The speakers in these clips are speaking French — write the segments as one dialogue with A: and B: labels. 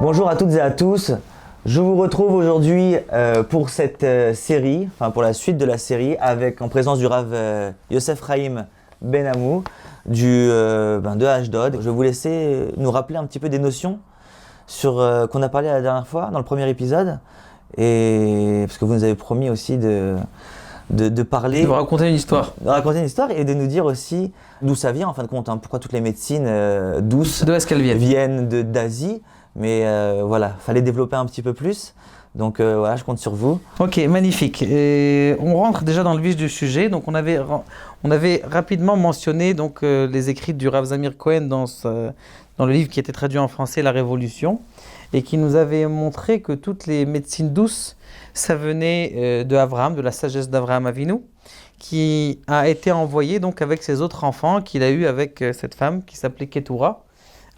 A: Bonjour à toutes et à tous. Je vous retrouve aujourd'hui pour cette série, enfin pour la suite de la série, en présence du Rav Yosef Chaim Ben Amou de Ashdod. Je vais vous laisser nous rappeler un petit peu des notions qu'on a parlé la dernière fois dans le premier épisode, et parce que vous nous avez promis aussi de parler,
B: de vous raconter une histoire.
A: De raconter une histoire et de nous dire aussi d'où ça vient en fin de compte, pourquoi toutes les médecines douces
B: D'où est-ce qu'elles
A: viennent d'Asie. Mais voilà, fallait développer un petit peu plus. Donc voilà, je compte sur vous.
B: Ok, magnifique. Et on rentre déjà dans le vif du sujet. Donc on avait rapidement mentionné les écrits du Rav Zamir Cohen dans le livre qui était traduit en français, La Révolution, et qui nous avait montré que toutes les médecines douces, ça venait de Abraham, de la sagesse d'Abraham Avinu, qui a été envoyé donc avec ses autres enfants qu'il a eu avec cette femme qui s'appelait Ketura.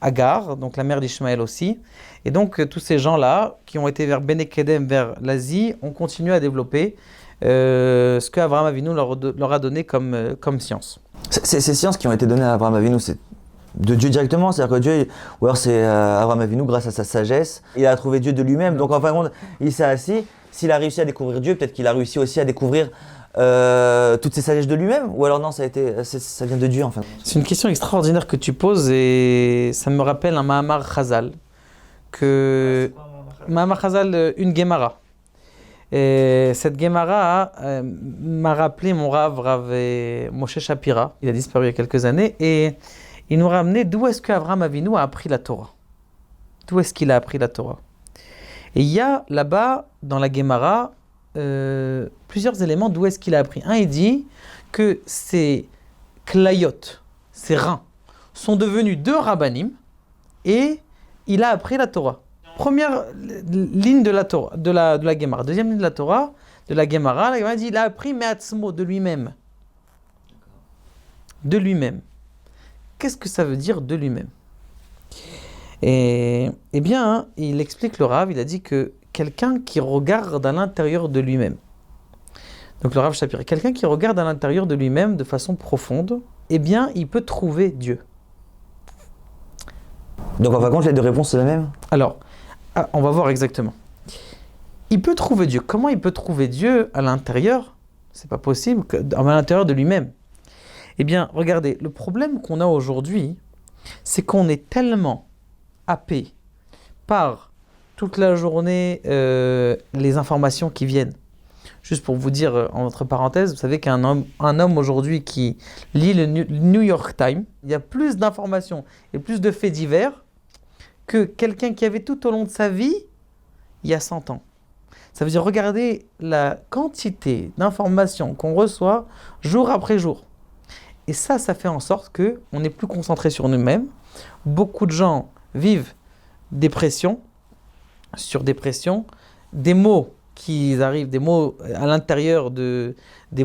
B: Agar, donc la mère d'Ishmaël aussi. Et donc tous ces gens-là qui ont été vers Bene Kedem, vers l'Asie, ont continué à développer ce qu'Abraham Avinu leur a donné comme science.
A: Ces sciences qui ont été données à Abraham Avinu, c'est de Dieu directement, c'est-à-dire que Dieu, ou alors c'est Abraham Avinu, grâce à sa sagesse, il a trouvé Dieu de lui-même. Donc en fin de compte, il s'est assis, s'il a réussi à découvrir Dieu, peut-être qu'il a réussi aussi à découvrir toutes ces sagesses de lui-même, ou alors non, ça vient de Dieu en fait.
B: C'est une question extraordinaire que tu poses et ça me rappelle un Mahamar Chazal. Mahamar Chazal, une Gemara. Et cette Gemara m'a rappelé mon Rav Moshe Shapira. Il a disparu il y a quelques années et il nous ramenait d'où est-ce qu'Abraham Avinu a appris la Torah. D'où est-ce qu'il a appris la Torah. Et il y a là-bas, dans la Gemara, plusieurs éléments d'où est-ce qu'il a appris. Un, il dit que ses klayot, ses reins, sont devenus deux rabbanim et il a appris la Torah. Première ligne de la Torah, de la Gemara. Deuxième ligne de la Torah, de la Gemara dit il a appris me'atzmo, de lui-même. De lui-même. Qu'est-ce que ça veut dire de lui-même? Eh bien, il explique le Rav, il a dit que quelqu'un qui regarde à l'intérieur de lui-même. Donc le Rav Shapira, quelqu'un qui regarde à l'intérieur de lui-même de façon profonde, eh bien, il peut trouver Dieu.
A: Donc en fin de compte, les deux réponses c'est la même?
B: Alors, on va voir exactement. Il peut trouver Dieu. Comment il peut trouver Dieu à l'intérieur? C'est pas possible, à l'intérieur de lui-même. Eh bien, regardez, le problème qu'on a aujourd'hui, c'est qu'on est tellement happé par toute la journée les informations qui viennent. Juste pour vous dire, entre parenthèses, vous savez qu'un homme aujourd'hui qui lit le New York Times, il y a plus d'informations et plus de faits divers que quelqu'un qui avait tout au long de sa vie, il y a 100 ans. Ça veut dire, regardez la quantité d'informations qu'on reçoit jour après jour. Et ça fait en sorte qu'on n'est plus concentré sur nous-mêmes. Beaucoup de gens vivent dépression sur dépression, des mots qui arrivent, des mots à l'intérieur des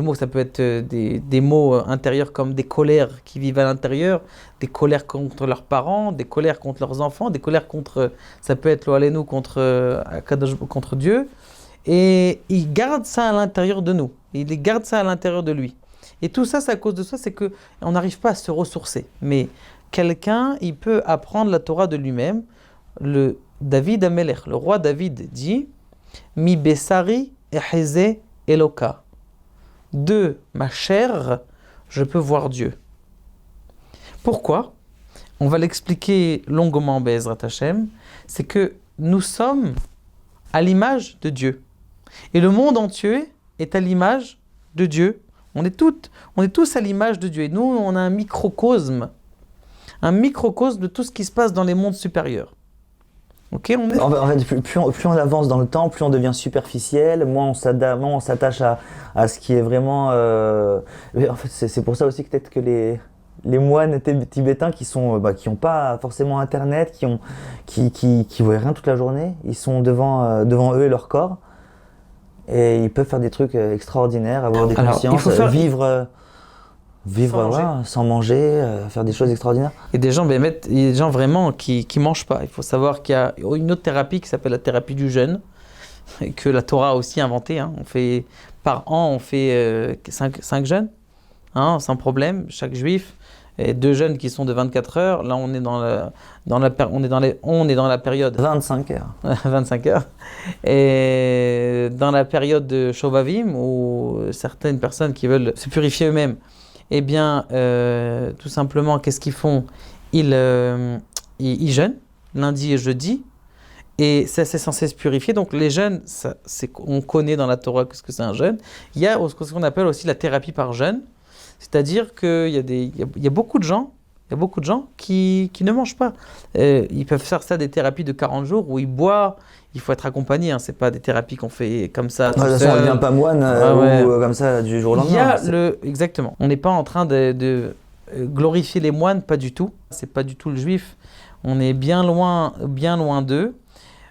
B: mots, ça peut être des mots intérieurs comme des colères qui vivent à l'intérieur, des colères contre leurs parents, des colères contre leurs enfants, des colères ça peut être l'Oalenu contre Dieu, et ils gardent ça à l'intérieur de nous, ils gardent ça à l'intérieur de lui. Et tout ça, c'est à cause de ça, c'est qu'on n'arrive pas à se ressourcer. Mais quelqu'un, il peut apprendre la Torah de lui-même. Le David Amelech, le roi David, dit « Mi besari eheze eloka » de ma chair, je peux voir Dieu. Pourquoi? On va l'expliquer longuement, Be'ezrat Hashem. C'est que nous sommes à l'image de Dieu. Et le monde entier est à l'image de Dieu. On est tous à l'image de Dieu. Et nous, on a un microcosme de tout ce qui se passe dans les mondes supérieurs. Okay,
A: En fait, plus on avance dans le temps, plus on devient superficiel, moins on s'attache à ce qui est vraiment... En fait, c'est pour ça aussi que peut-être que les moines tibétains qui n'ont pas forcément internet, qui voient rien toute la journée, ils sont devant eux et leur corps, et ils peuvent faire des trucs extraordinaires, avoir des consciences, vivre sans manger, faire des choses extraordinaires.
B: Il y a des gens vraiment qui mangent pas. Il faut savoir qu'il y a une autre thérapie qui s'appelle la thérapie du jeûne, que la Torah a aussi inventée. Par an, on fait 5 jeûnes, sans problème. Chaque juif et 2 jeûnes qui sont de 24 heures. Là, on est on est dans la période
A: 25 heures.
B: 25 heures. Et dans la période de Shovavim, où certaines personnes qui veulent se purifier eux-mêmes, eh bien, tout simplement, qu'est-ce qu'ils font? Ils jeûnent lundi et jeudi. Et ça, c'est censé se purifier. Donc, les jeûnes, on connaît dans la Torah ce que c'est un jeûne. Il y a ce qu'on appelle aussi la thérapie par jeûne. C'est-à-dire qu'il y a beaucoup de gens, qui ne mangent pas. Ils peuvent faire ça des thérapies de 40 jours où ils boivent. Il faut être accompagné. Ce n'est pas des thérapies qu'on fait comme ça.
A: De toute façon, on ne devient pas moine ou comme ça du jour au lendemain.
B: Exactement. On n'est pas en train de glorifier les moines, pas du tout. Ce n'est pas du tout le juif. On est bien loin d'eux.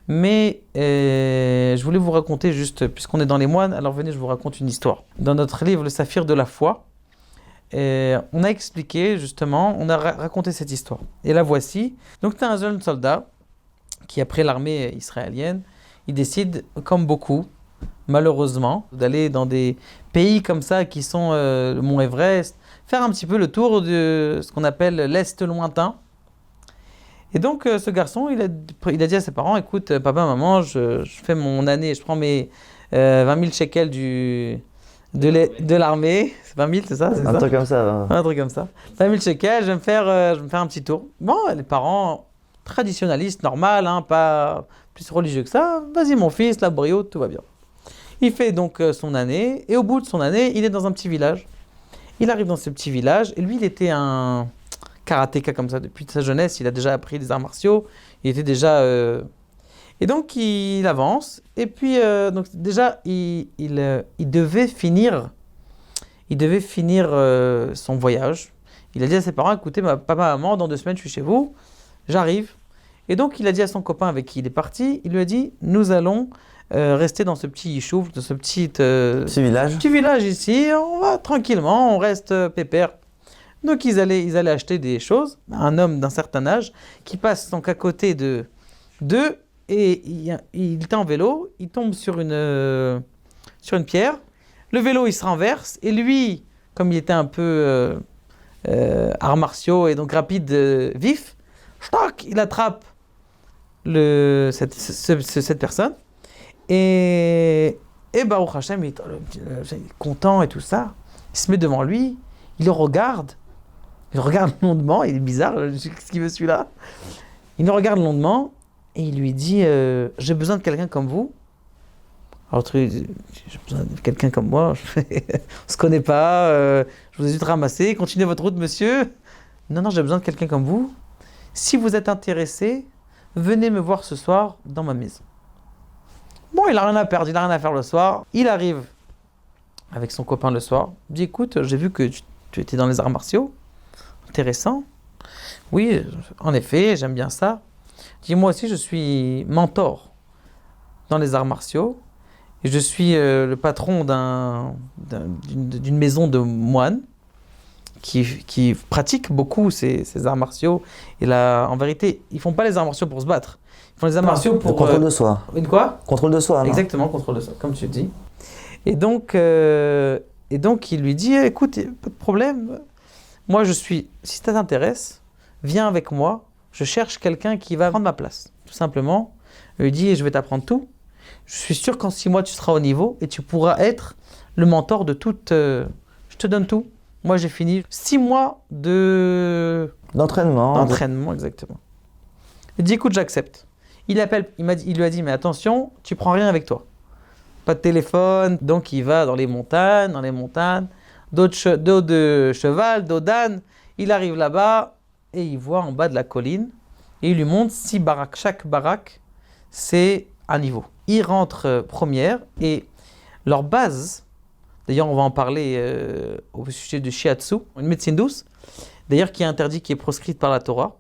B: Mais je voulais vous raconter juste, puisqu'on est dans les moines, alors venez, je vous raconte une histoire. Dans notre livre, Le Saphir de la foi, on a expliqué justement, on a raconté cette histoire. Et la voici. Donc, tu as un jeune soldat qui, après l'armée israélienne, il décide, comme beaucoup, malheureusement, d'aller dans des pays comme ça qui sont le mont Everest, faire un petit peu le tour de ce qu'on appelle l'Est lointain. Et donc, ce garçon, il a dit à ses parents, écoute, papa, maman, je fais mon année, je prends mes 20 000 shekels de l'armée. C'est 20 000, c'est ça?
A: Un truc comme ça.
B: Un truc comme ça. 20 000 shekels, je vais me faire un petit tour. Bon, les parents, traditionnalistes, normal, hein, pas plus religieux que ça. Vas-y, mon fils, la brio, tout va bien. Il fait donc son année, et au bout de son année, il est dans un petit village. Il arrive dans ce petit village, et lui, il était un karatéka comme ça depuis sa jeunesse, il a déjà appris des arts martiaux, il était déjà... Et donc il avance, et puis donc déjà il devait finir son voyage. Il a dit à ses parents, écoutez, papa, maman, dans 2 semaines je suis chez vous, j'arrive. Et donc il a dit à son copain avec qui il est parti, il lui a dit, nous allons rester dans ce petit yishuv, dans ce petit village ici, on va tranquillement, on reste pépère. Donc ils allaient acheter des choses, un homme d'un certain âge qui passe donc à côté d'eux et il était en vélo, il tombe sur une pierre, le vélo il se renverse et lui, comme il était un peu arts martiaux et donc rapide, vif, il attrape cette personne et Baruch Hashem, il est content et tout ça, il se met devant lui, il le regarde. Il regarde longuement, il est bizarre, qu'est-ce qu'il veut celui-là? Il le regarde longuement et il lui dit j'ai besoin de quelqu'un comme vous. Alors j'ai besoin de quelqu'un comme moi, on ne se connaît pas, je vous ai juste ramassé, continuez votre route monsieur. Non, j'ai besoin de quelqu'un comme vous. Si vous êtes intéressé, venez me voir ce soir dans ma maison. Bon, il n'a rien à perdre, il n'a rien à faire le soir. Il arrive avec son copain le soir, il dit écoute, j'ai vu que tu étais dans les arts martiaux. Intéressant. Oui, en effet, j'aime bien ça. Moi aussi, je suis mentor dans les arts martiaux. Et je suis le patron d'une maison de moines qui pratique beaucoup ces arts martiaux. Et là, en vérité, ils ne font pas les arts martiaux pour se battre. Ils font les arts martiaux pour...
A: Contrôle de soi.
B: Une quoi? Contrôle
A: de soi.
B: Exactement, contrôle de soi, comme tu dis. Et donc il lui dit, écoute, pas de problème. Moi, si ça t'intéresse, viens avec moi. Je cherche quelqu'un qui va prendre ma place. Tout simplement. Il lui dit, je vais t'apprendre tout. Je suis sûr qu'en 6 mois, tu seras au niveau et tu pourras être le mentor de toute... je te donne tout. Moi, j'ai fini 6 mois
A: d'entraînement.
B: D'entraînement, exactement. Il dit, écoute, j'accepte. Il lui a dit, mais attention, tu prends rien avec toi. Pas de téléphone. Donc, il va dans les montagnes, dos de cheval, dos d'âne. Il arrive là-bas et il voit en bas de la colline et il lui montre 6 baraques. Chaque baraque, c'est un niveau. Il rentre première et leur base, d'ailleurs on va en parler au sujet du shiatsu, une médecine douce, d'ailleurs qui est interdite, qui est proscrite par la Torah.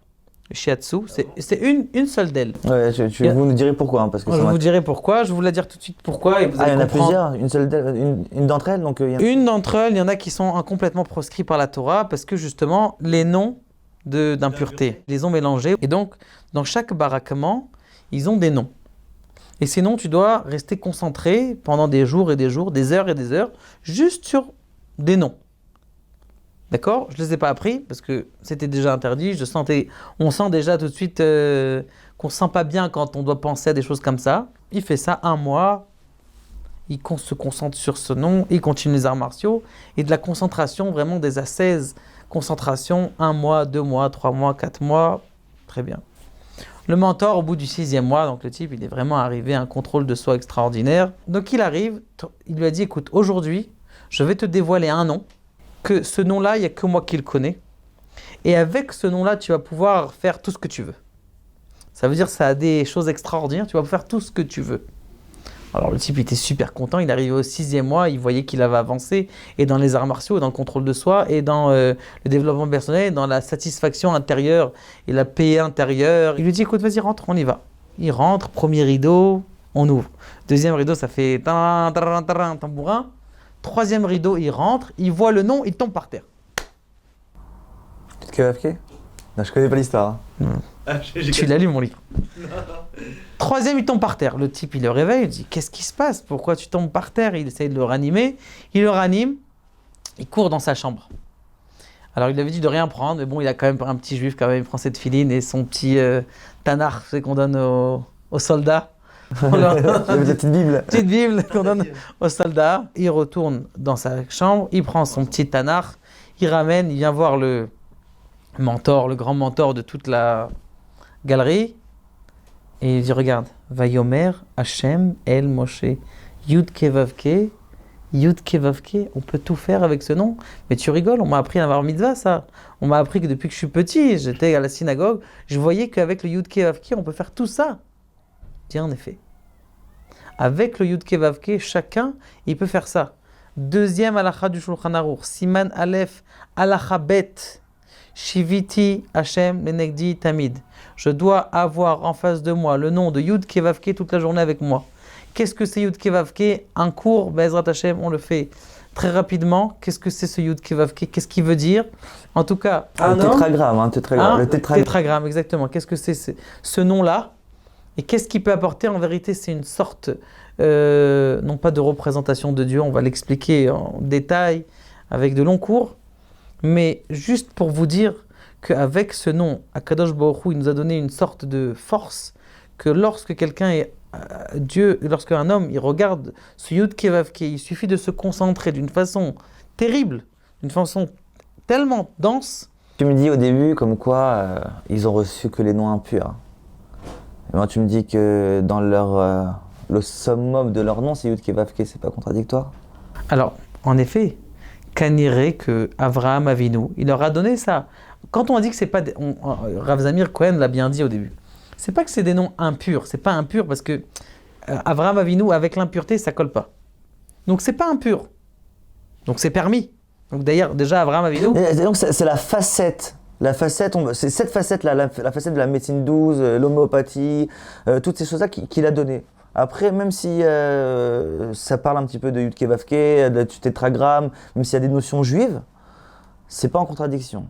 B: Le shiatsu, c'est une seule d'elles.
A: Ouais, vous nous direz pourquoi. Hein, parce que
B: je vous dirai pourquoi, je vais vous la dire tout de suite pourquoi. Et vous allez
A: il y en a
B: comprendre.
A: plusieurs, une d'entre elles donc,
B: Une d'entre elles, il y en a qui sont complètement proscrits par la Torah parce que justement, les noms d'impureté, les ont mélangés. Et donc, dans chaque baraquement, ils ont des noms. Et ces noms, tu dois rester concentré pendant des jours et des jours, des heures et des heures, juste sur des noms. D'accord? Je ne les ai pas appris parce que c'était déjà interdit. On sent déjà tout de suite qu'on ne se sent pas bien quand on doit penser à des choses comme ça. Il fait ça 1 mois. Se concentre sur ce nom. Il continue les arts martiaux. Et de la concentration, vraiment des ascèses. Concentration, 1 mois, 2 mois, 3 mois, 4 mois. Très bien. Le mentor, au bout du 6e mois, donc le type, il est vraiment arrivé à un contrôle de soi extraordinaire. Donc il arrive, il lui a dit, écoute, aujourd'hui, je vais te dévoiler un nom, que ce nom-là, il n'y a que moi qui le connais. Et avec ce nom-là, tu vas pouvoir faire tout ce que tu veux. Ça veut dire que ça a des choses extraordinaires, tu vas pouvoir faire tout ce que tu veux. Alors le type était super content, il arrivait au 6e mois, il voyait qu'il avait avancé, et dans les arts martiaux, et dans le contrôle de soi, et dans le développement personnel, et dans la satisfaction intérieure, et la paix intérieure. Il lui dit, écoute, vas-y, rentre, on y va. Il rentre, premier rideau, on ouvre. Deuxième rideau, ça fait tambourin. Troisième rideau, il rentre, il voit le nom, il tombe par terre.
A: Yud Kei Vav Kei? Non, je connais pas l'histoire.
B: Tu l'as lu, mon livre. Troisième, il tombe par terre. Le type, il le réveille, il dit, qu'est-ce qui se passe? Pourquoi tu tombes par terre? Il essaye de le ranimer. Il le ranime. Il court dans sa chambre. Alors, il lui avait dit de rien prendre, mais bon, il a quand même un petit juif, quand même, il prend cette filine et son petit tanakh, c'est qu'on donne aux soldats.
A: La petite Bible.
B: Petite Bible qu'on donne aux soldats. Il retourne dans sa chambre, il prend son petit tanakh, il ramène, il vient voir le mentor, le grand mentor de toute la galerie. Et il dit, regarde, Vayomer, Hashem, El, Moshe, Yud Kei Vav Kei, Yud Kei Vav Kei, on peut tout faire avec ce nom. Mais tu rigoles, on m'a appris à avoir mitzvah, ça. On m'a appris que depuis que je suis petit, j'étais à la synagogue, je voyais qu'avec le Yud Kei Vav Kei, on peut faire tout ça. Je dis, en effet. Avec le Yud Kei Vav Kei, chacun, il peut faire ça. Deuxième halakha du Shulchan Aruch, Siman Aleph, halakha Bet, Shiviti Hashem Lenegdi Tamid. Je dois avoir en face de moi le nom de Yud Kei Vav Kei toute la journée avec moi. Qu'est-ce que c'est Yud Kei Vav Kei? Un cours, Be'ezrat Hashem, on le fait très rapidement. Qu'est-ce que c'est ce Yud Kei Vav Kei? Qu'est-ce qu'il veut dire? En tout cas,
A: Le tétragramme, le
B: tétragramme, exactement. Qu'est-ce que c'est ce nom-là? Et qu'est-ce qu'il peut apporter? En vérité, c'est une sorte, non pas de représentation de Dieu, on va l'expliquer en détail avec de longs cours, mais juste pour vous dire qu'avec ce nom, Akadosh Baruch Hu, il nous a donné une sorte de force que lorsque quelqu'un est Dieu, lorsqu'un homme, il regarde ce Yud Kei Vav Kei, il suffit de se concentrer d'une façon terrible, d'une façon tellement dense.
A: Tu me dis au début comme quoi ils ont reçu que les noms impurs. Et moi tu me dis que dans le summum de leur nom c'est Yud Kei Vav Kei, c'est pas contradictoire?
B: Alors, en effet, Kaniré que Avraham Avinu, il leur a donné ça. Quand on a dit que c'est pas, Rav Zamir Cohen l'a bien dit au début. C'est pas que c'est des noms impurs, c'est pas impur parce que Avraham Avinu avec l'impureté ça colle pas. Donc c'est pas impur. Donc c'est permis. Donc d'ailleurs déjà Avraham Avinu.
A: Et donc c'est la facette. C'est cette facette-là, la facette de la médecine douce, l'homéopathie, toutes ces choses-là qu'il a donné. Après, même si ça parle un petit peu de Yud Kei Vav Kei, du tétragramme, même s'il y a des notions juives, c'est pas en contradiction.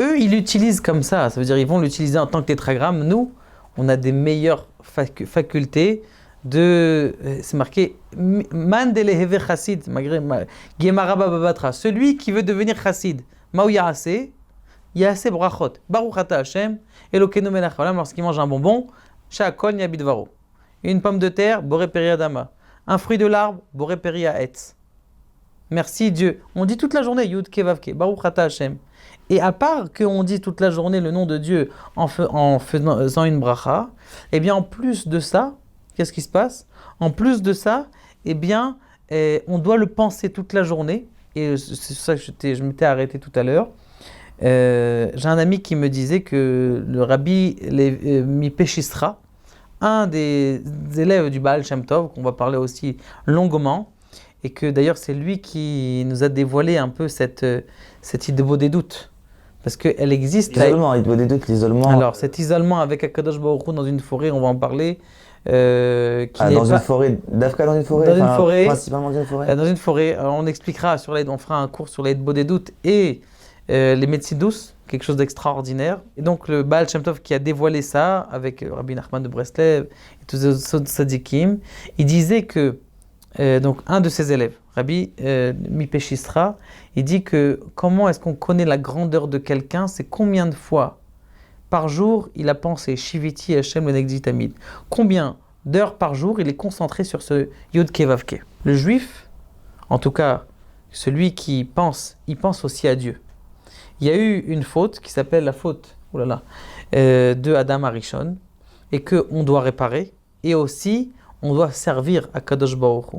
B: Eux, ils l'utilisent comme ça veut dire ils vont l'utiliser en tant que tétragramme. Nous, on a des meilleures facultés de... c'est marqué « Man de leheve chassid » Gemara Baba, celui qui veut devenir chassid. Ma'u ya'aseh Ya'aseh brachot. Baruch ata Hashem, Elokeinu melech haolam. Lorsqu'il mange un bonbon, Sha'akol ni'abid varo. Une pomme de terre, Boré Peri Adama. Un fruit de l'arbre, Boré Peri Haetz. Merci Dieu. On dit toute la journée Yud Kei Vav Kei, Baruch ata Hashem. Et à part qu'on dit toute la journée le nom de Dieu en faisant une bracha, eh bien en plus de ça, qu'est-ce qui se passe? En plus de ça, eh bien, on doit le penser toute la journée. Et c'est ça que je m'étais arrêté tout à l'heure. J'ai un ami qui me disait que le rabbi Mipechisra, un des élèves du Baal Shem Tov, qu'on va parler aussi longuement, et que d'ailleurs c'est lui qui nous a dévoilé un peu cette idée des doutes. Parce qu'elle existe.
A: L'isolement, l'isolement.
B: Alors cet isolement avec Akadosh Baruch Hu dans une forêt, on va en parler.
A: Une forêt, Dafka dans une forêt,
B: dans une forêt,
A: principalement dans une forêt.
B: Dans une forêt, alors on expliquera on fera un cours sur l'aide des doutes et les médecines douces, quelque chose d'extraordinaire. Et donc le Baal Shem Tov qui a dévoilé ça avec Rabbi Nachman de Breslev et tous les autres tzadikim, il disait que donc un de ses élèves, Rabbi Mipeshistra, il dit que comment est-ce qu'on connaît la grandeur de quelqu'un, c'est combien de fois par jour il a pensé Shiviti Hashem le Negditamid. Combien d'heures par jour il est concentré sur ce Yud Kevavke. Le juif, en tout cas celui qui pense, il pense aussi à Dieu. Il y a eu une faute qui s'appelle la faute de Adam Arishon et qu'on doit réparer et aussi on doit servir à Kadosh Baruch Hu.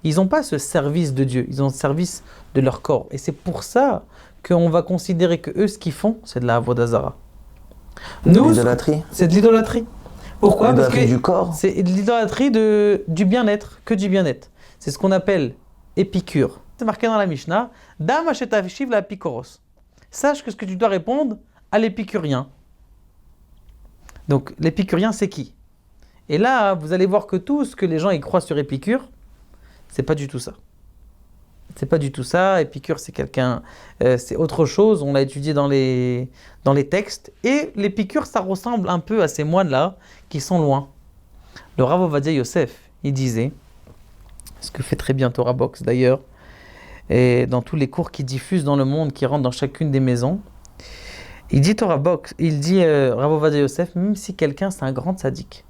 B: Ils n'ont pas ce service de Dieu, ils ont le service de leur corps. Et c'est pour ça qu'on va considérer que eux, ce qu'ils font, c'est de la Avodah Zara. Nous,
A: l'idolâtrie.
B: C'est de l'idolâtrie. Pourquoi? Parce que
A: du corps.
B: c'est de l'idolâtrie du bien-être, que du bien-être. C'est ce qu'on appelle épicure. C'est marqué dans la Mishnah, Dam Ashetavishiv la Epikoros. Sache que ce que tu dois répondre à l'épicurien. Donc, l'épicurien, c'est qui? Et là, vous allez voir que tout ce que les gens y croient sur Épicure, c'est pas du tout ça. C'est pas du tout ça. Épicure, c'est quelqu'un, c'est autre chose. On l'a étudié dans les textes. Et l'Épicure, ça ressemble un peu à ces moines-là qui sont loin. Le Rav Ovadia Yosef, il disait, ce que fait très bien Torah Box d'ailleurs, et dans tous les cours qui diffusent dans le monde, qui rentrent dans chacune des maisons, il dit Torah Box, il dit Rav Ovadia Yosef, même si quelqu'un c'est un grand tzaddik,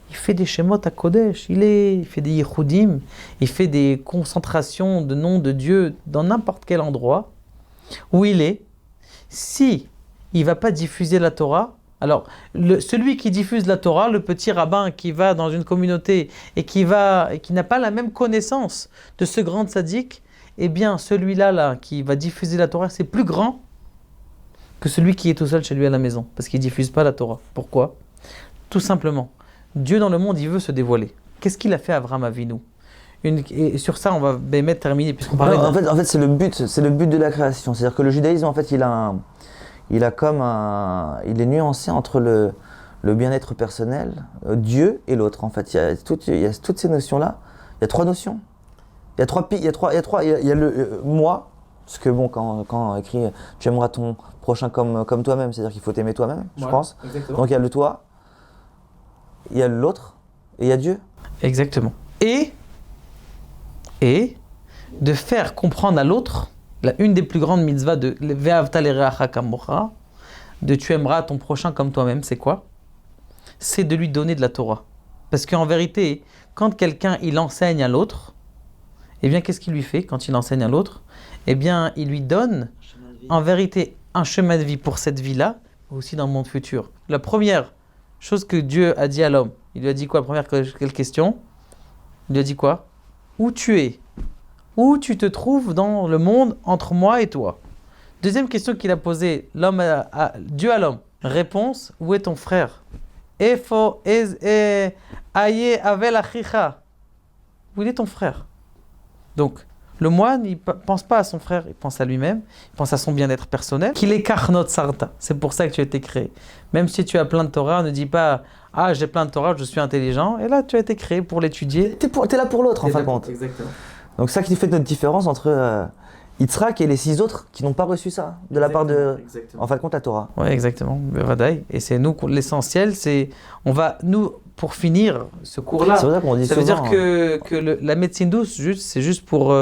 B: il fait des Shemot à Kodesh, il fait des Yichudim, il fait des concentrations de noms de Dieu dans n'importe quel endroit où il est. Si il ne va pas diffuser la Torah, alors celui qui diffuse la Torah, le petit rabbin qui va dans une communauté et qui n'a pas la même connaissance de ce grand tzaddik, eh bien celui-là qui va diffuser la Torah, c'est plus grand que celui qui est tout seul chez lui à la maison, parce qu'il ne diffuse pas la Torah. Pourquoi? Tout simplement. Dieu dans le monde, il veut se dévoiler. Qu'est-ce qu'il a fait à Avraham Avinu? Et sur ça, on va terminer puisqu'on parlait.
A: En fait, c'est le but de la création. C'est-à-dire que le judaïsme, en fait, il est nuancé entre le bien-être personnel, Dieu et l'autre. En fait, il y a toutes ces notions-là. Il y a trois notions. Il y a le moi, parce que bon, quand écrit, tu aimeras ton prochain comme toi-même, c'est-à-dire qu'il faut t'aimer toi-même, je pense. Exactement. Donc il y a le toi. Il y a l'autre et il y a Dieu.
B: Exactement. Et de faire comprendre à l'autre, une des plus grandes mitzvahs de Ve'avta l'ereacha kamocha, de tu aimeras ton prochain comme toi-même, c'est quoi? C'est de lui donner de la Torah. Parce qu'en vérité, quand quelqu'un il enseigne à l'autre, eh bien qu'est-ce qu'il lui fait quand il enseigne à l'autre? Eh bien il lui donne en vérité un chemin de vie pour cette vie-là, mais aussi dans le monde futur. La première chose que Dieu a dit à l'homme, il lui a dit quoi? Première quelle question? Il lui a dit quoi? Où tu es? Où tu te trouves dans le monde entre moi et toi? Deuxième question qu'il a posée, Dieu à l'homme. Réponse, où est ton frère? Efo aye avel achicha. Où est ton frère? Donc, le moine, il ne pense pas à son frère, il pense à lui-même, il pense à son bien-être personnel. Qu'il est karnot sarta, c'est pour ça que tu as été créé. Même si tu as plein de Torah, ne dis pas « Ah, j'ai plein de Torah, je suis intelligent ». Et là, tu as été créé pour l'étudier.
A: T'es là pour l'autre, en fin de compte.
B: Exactement.
A: Donc ça qui fait notre différence entre Yitzhak et les 6 autres qui n'ont pas reçu ça, de la part de, en fin de compte, la Torah.
B: Oui, exactement. Bevadaï. Et c'est nous, l'essentiel, c'est, pour finir ce cours-là,
A: c'est vrai qu'on dit
B: ça veut
A: souvent,
B: dire que la médecine douce, c'est juste pour,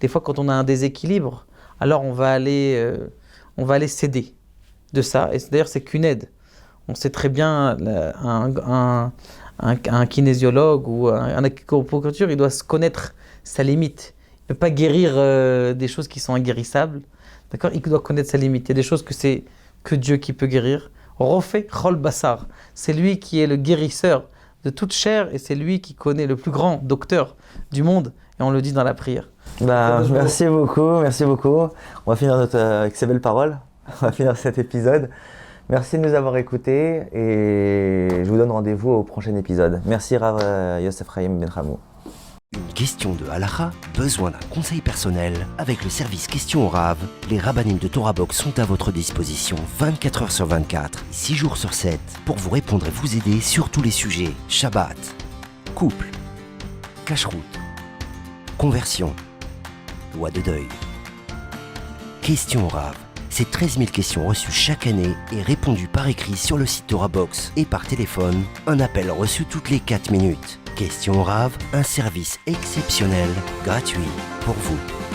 B: des fois quand on a un déséquilibre, alors on va aller s'aider de ça. Et d'ailleurs, c'est qu'une aide. On sait très bien, un kinésiologue ou un acupuncture, il doit se connaître sa limite. Il ne peut pas guérir des choses qui sont inguérissables. D'accord? Il doit connaître sa limite. Il y a des choses que c'est que Dieu qui peut guérir. Rofé Chol Bassar, c'est lui qui est le guérisseur de toute chair et c'est lui qui connaît le plus grand docteur du monde. Et on le dit dans la prière.
A: Merci beaucoup. On va finir avec ces belles paroles. On va finir cet épisode. Merci de nous avoir écoutés et je vous donne rendez-vous au prochain épisode. Merci Rav Yosef Chaim Ben Chamou.
C: Une question de halakha, besoin d'un conseil personnel? Avec le service Questions au Rav, les rabbinim de Torah Box sont à votre disposition 24 heures sur 24, 6 jours sur 7, pour vous répondre et vous aider sur tous les sujets. Shabbat, couple, cacheroute, conversion, loi de deuil. Questions au Rav, c'est 13 000 questions reçues chaque année et répondues par écrit sur le site Torah Box et par téléphone, un appel reçu toutes les 4 minutes. Question Rav, un service exceptionnel, gratuit pour vous.